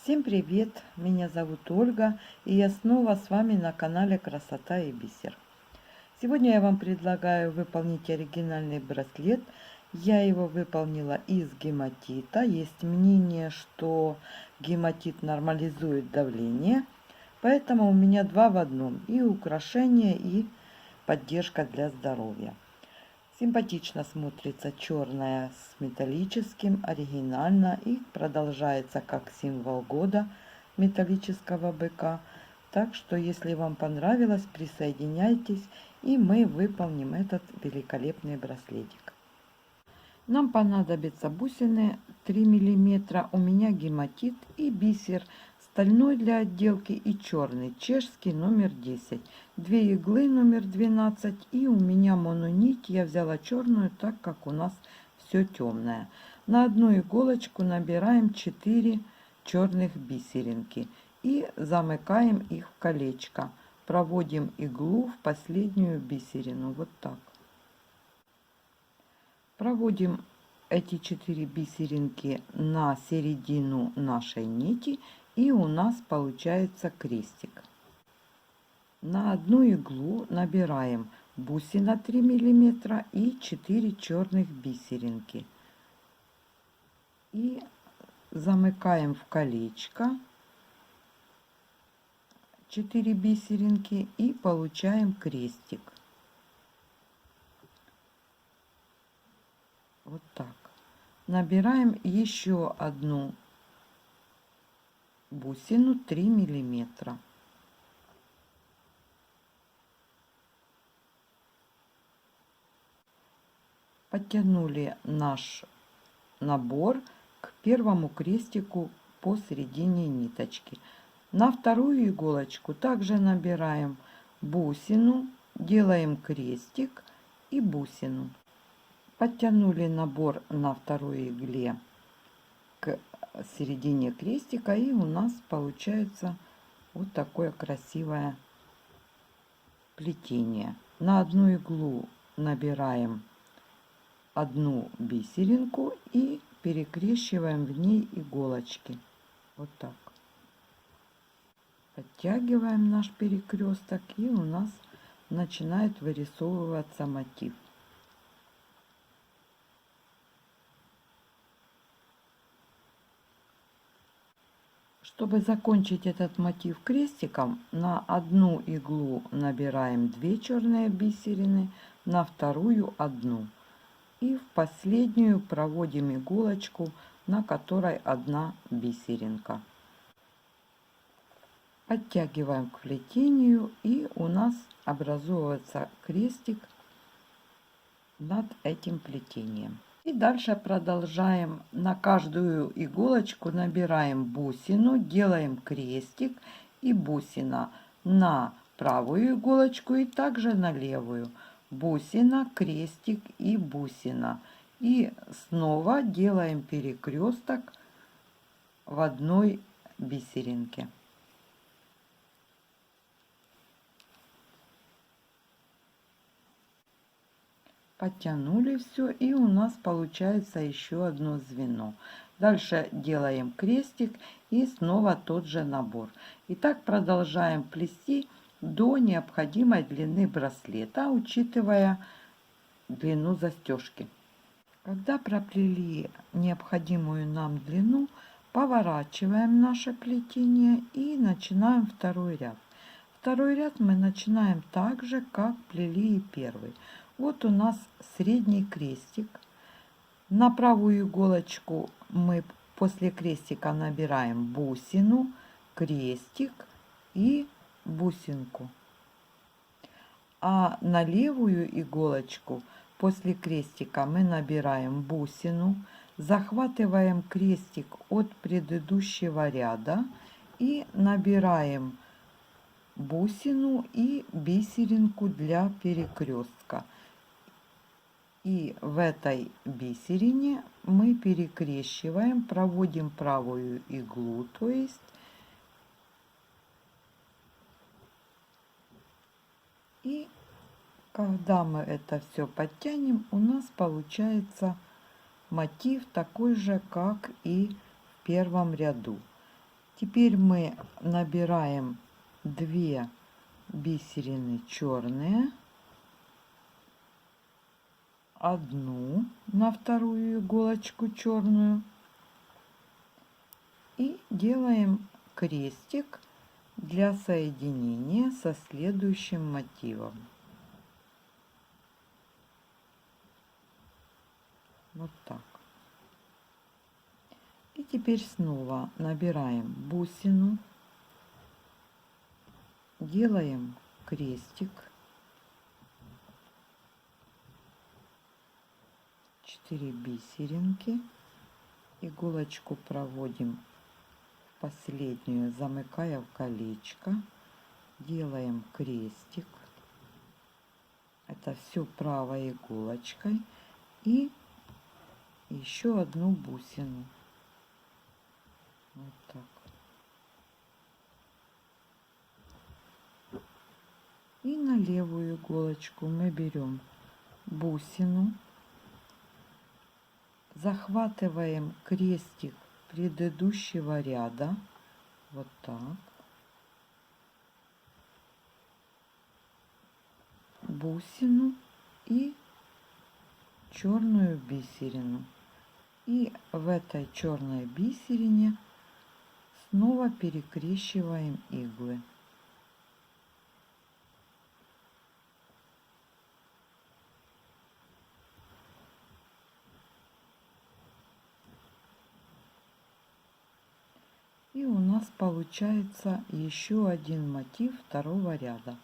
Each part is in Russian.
Всем привет! Меня зовут Ольга, и я снова с вами на канале Красота и Бисер. Сегодня я вам предлагаю выполнить оригинальный браслет. Я его выполнила из гематита. Есть мнение, что гематит нормализует давление, поэтому у меня два в одном: и украшение, и поддержка для здоровья. Симпатично смотрится черная с металлическим, оригинально, и продолжается как символ года металлического быка. Так что, если вам понравилось, присоединяйтесь, и мы выполним этот великолепный браслетик. Нам понадобятся бусины 3 мм, у меня гематит, и бисер стальной для отделки и черный чешский номер 10, 2 иглы номер 12, и у меня мононить. Я взяла черную, так как у нас все темное. На одну иголочку набираем 4 черных бисеринки и замыкаем их в колечко. Проводим иглу в последнюю бисерину, вот так. Проводим эти 4 бисеринки на середину нашей нити, и у нас получается крестик. На одну иглу набираем бусина 3 мм и 4 черных бисеринки. И замыкаем в колечко 4 бисеринки и получаем крестик. Вот так. Набираем еще одну бусину 3 миллиметра. Подтянули наш набор к первому крестику посередине ниточки. На вторую иголочку также набираем бусину, делаем крестик и бусину. Подтянули набор на второй игле к середине крестика, и у нас получается вот такое красивое плетение. На одну иглу набираем одну бисеринку и перекрещиваем в ней иголочки. Вот так. Подтягиваем наш перекресток, и у нас начинает вырисовываться мотив. Чтобы закончить этот мотив крестиком, на одну иглу набираем 2 черные бисерины, на вторую одну. И в последнюю проводим иголочку, на которой одна бисеринка. Подтягиваем к плетению, и у нас образуется крестик над этим плетением. И дальше продолжаем. На каждую иголочку набираем бусину, делаем крестик и бусина на правую иголочку и также на левую. Бусина, крестик и бусина. И снова делаем перекресток в одной бисеринке. Подтянули все, и у нас получается еще одно звено. Дальше делаем крестик и снова тот же набор. И так продолжаем плести до необходимой длины браслета, учитывая длину застежки. Когда проплели необходимую нам длину, поворачиваем наше плетение и начинаем второй ряд. Второй ряд мы начинаем так же, как плели и первый. Вот у нас средний крестик. На правую иголочку мы после крестика набираем бусину, крестик и бусинку. А на левую иголочку после крестика мы набираем бусину, захватываем крестик от предыдущего ряда и набираем бусину и бисеринку для перекрестка. И в этой бисерине мы перекрещиваем, проводим правую иглу, то есть, и когда мы это все подтянем, у нас получается мотив такой же, как и в первом ряду. Теперь мы набираем 2 бисерины черные, одну на вторую иголочку черную и делаем крестик для соединения со следующим мотивом. Вот так. И теперь снова набираем бусину, делаем крестик, 4 бисеринки, иголочку проводим в последнюю, замыкая в колечко, делаем крестик, это все правой иголочкой, и еще одну бусину. Вот так. И на левую иголочку мы берем бусину, захватываем крестик предыдущего ряда, вот так, бусину и черную бисерину. И в этой черной бисерине снова перекрещиваем иглы. И у нас получается еще один мотив второго ряда.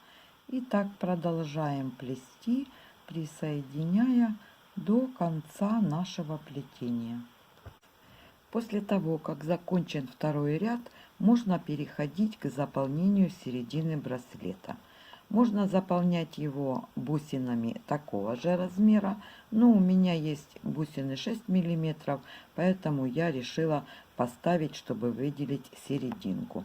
И так продолжаем плести, присоединяя до конца нашего плетения. После того, как закончен второй ряд, можно переходить к заполнению середины браслета. Можно заполнять его бусинами такого же размера, но у меня есть бусины 6 мм, поэтому я решила поставить, чтобы выделить серединку.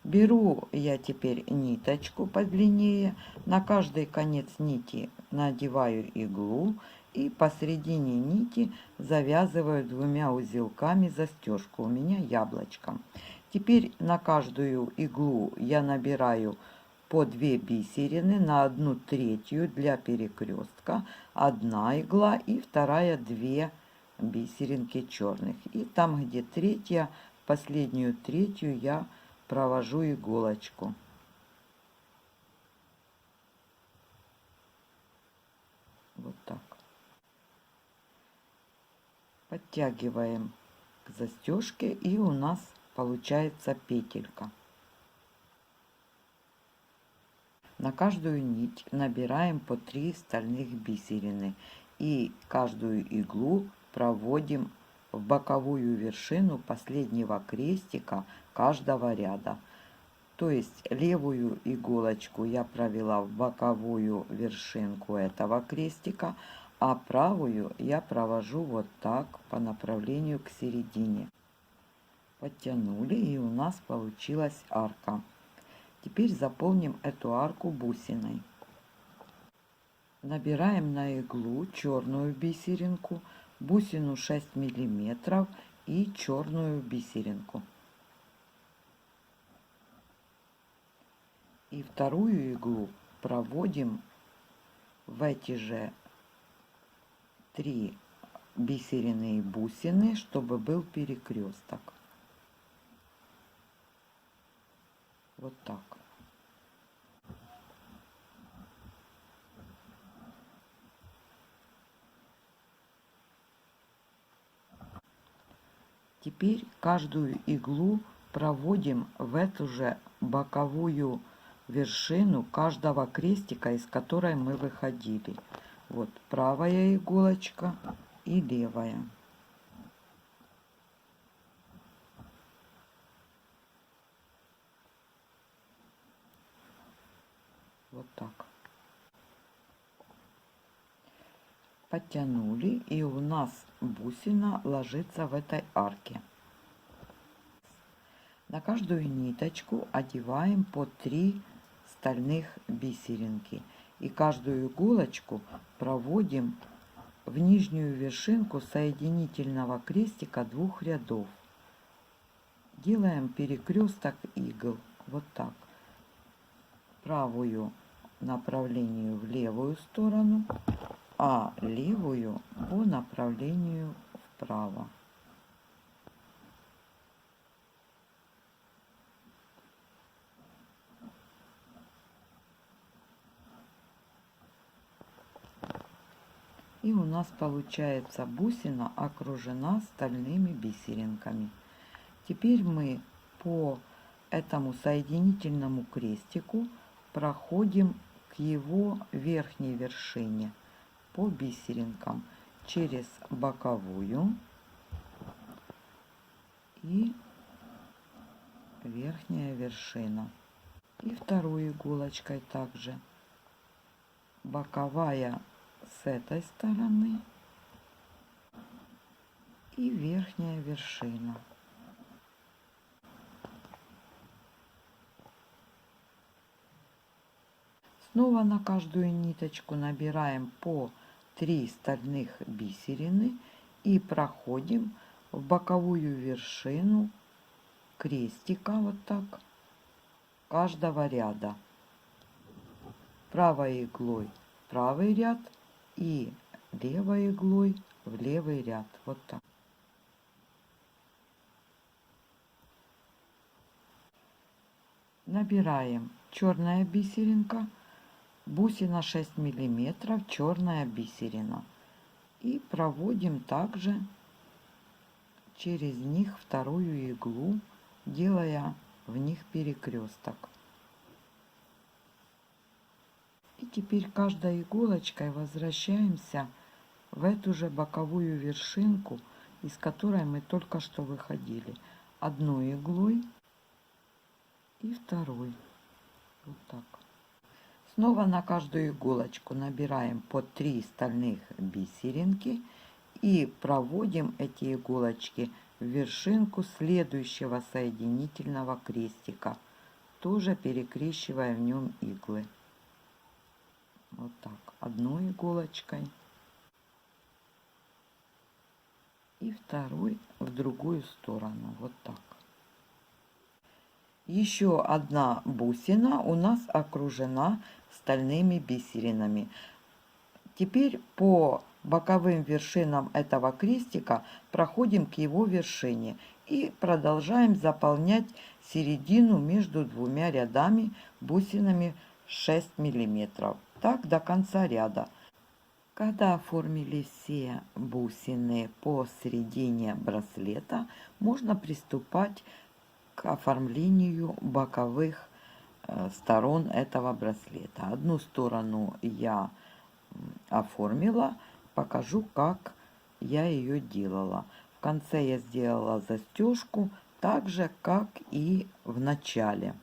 Беру я теперь ниточку подлиннее, на каждый конец нити надеваю иглу и посередине нити завязываю 2 узелками застежку, у меня яблочком. Теперь на каждую иглу я набираю по 2 бисерины на 1/3 для перекрестка, 1 игла и вторая 2 бисеринки черных. И там, где третья, последнюю третью я провожу иголочку. Вот так. Подтягиваем к застежке, и у нас получается петелька. На каждую нить набираем по 3 стальных бисерины и каждую иглу проводим в боковую вершину последнего крестика каждого ряда. То есть левую иголочку я провела в боковую вершинку этого крестика, а правую я провожу вот так по направлению к середине. Подтянули, и у нас получилась арка. Теперь заполним эту арку бусиной. Набираем на иглу черную бисеринку, бусину 6 мм и черную бисеринку. И вторую иглу проводим в эти же 3 бисерины и бусины, чтобы был перекресток. Вот так. Теперь каждую иглу проводим в эту же боковую вершину каждого крестика, из которой мы выходили. Вот правая иголочка и левая. Вот так. Подтянули, и у нас бусина ложится в этой арке. На каждую ниточку одеваем по 3 стальных бисеринки. И каждую иголочку проводим в нижнюю вершинку соединительного крестика 2 рядов. Делаем перекресток игл. Вот так. Правую направлению в левую сторону, а левую по направлению вправо. И у нас получается бусина окружена стальными бисеринками. Теперь мы по этому соединительному крестику проходим к его верхней вершине по бисеринкам через боковую и верхняя вершина. И второй иголочкой также боковая с этой стороны и верхняя вершина. Снова на каждую ниточку набираем по 3 стальных бисерины и проходим в боковую вершину крестика вот так каждого ряда. Правой иглой в правый ряд и левой иглой в левый ряд. Вот так. Набираем черная бисеринка, бусина 6 миллиметров, черная бисерина. И проводим также через них вторую иглу, делая в них перекресток. И теперь каждой иголочкой возвращаемся в эту же боковую вершинку, из которой мы только что выходили. Одной иглой и второй. Вот так. Снова на каждую иголочку набираем по 3 стальных бисеринки и проводим эти иголочки в вершинку следующего соединительного крестика, тоже перекрещивая в нем иглы. Вот так, одной иголочкой и второй в другую сторону. Вот так. Еще одна бусина у нас окружена стальными бисеринами. Теперь по боковым вершинам этого крестика проходим к его вершине и продолжаем заполнять середину между двумя рядами бусинами 6 миллиметров. Так до конца ряда. Когда оформили все бусины по середине браслета, можно приступать к оформлению боковых сторон этого браслета. Одну сторону я оформила, покажу, как я ее делала. В конце я сделала застежку, так же как и в начале.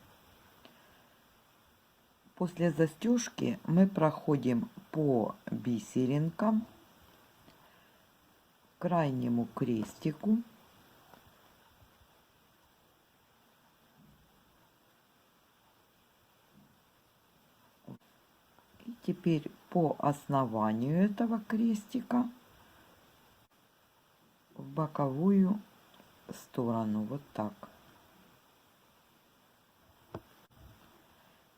После застежки мы проходим по бисеринкам к крайнему крестику. И теперь по основанию этого крестика в боковую сторону. Вот так.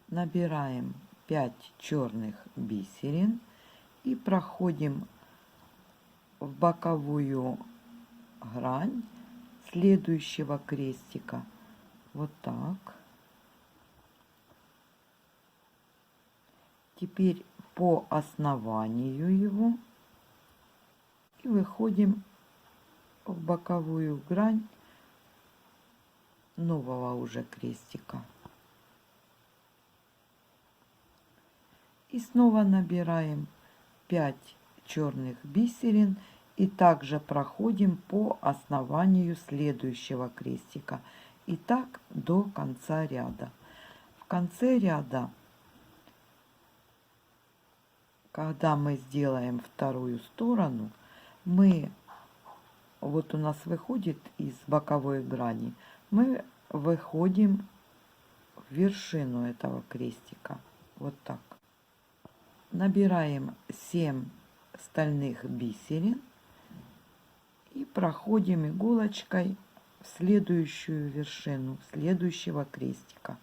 Набираем 5 черных бисерин и проходим в боковую грань следующего крестика. Вот так. Теперь по основанию его и выходим в боковую грань нового уже крестика. И снова набираем 5 черных бисерин и также проходим по основанию следующего крестика. И так до конца ряда. В конце ряда, когда мы сделаем вторую сторону, вот у нас выходит из боковой грани, мы выходим в вершину этого крестика. Вот так. Набираем 7 стальных бисерин и проходим иголочкой в следующую вершину следующего крестика.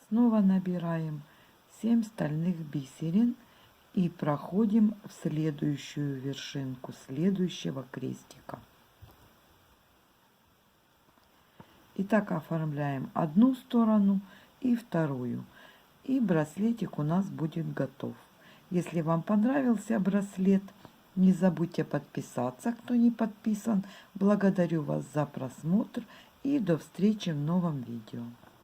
Снова набираем 7 стальных бисерин и проходим в следующую вершинку следующего крестика. И так оформляем одну сторону и вторую. И браслетик у нас будет готов. Если вам понравился браслет, не забудьте подписаться, кто не подписан. Благодарю вас за просмотр и до встречи в новом видео.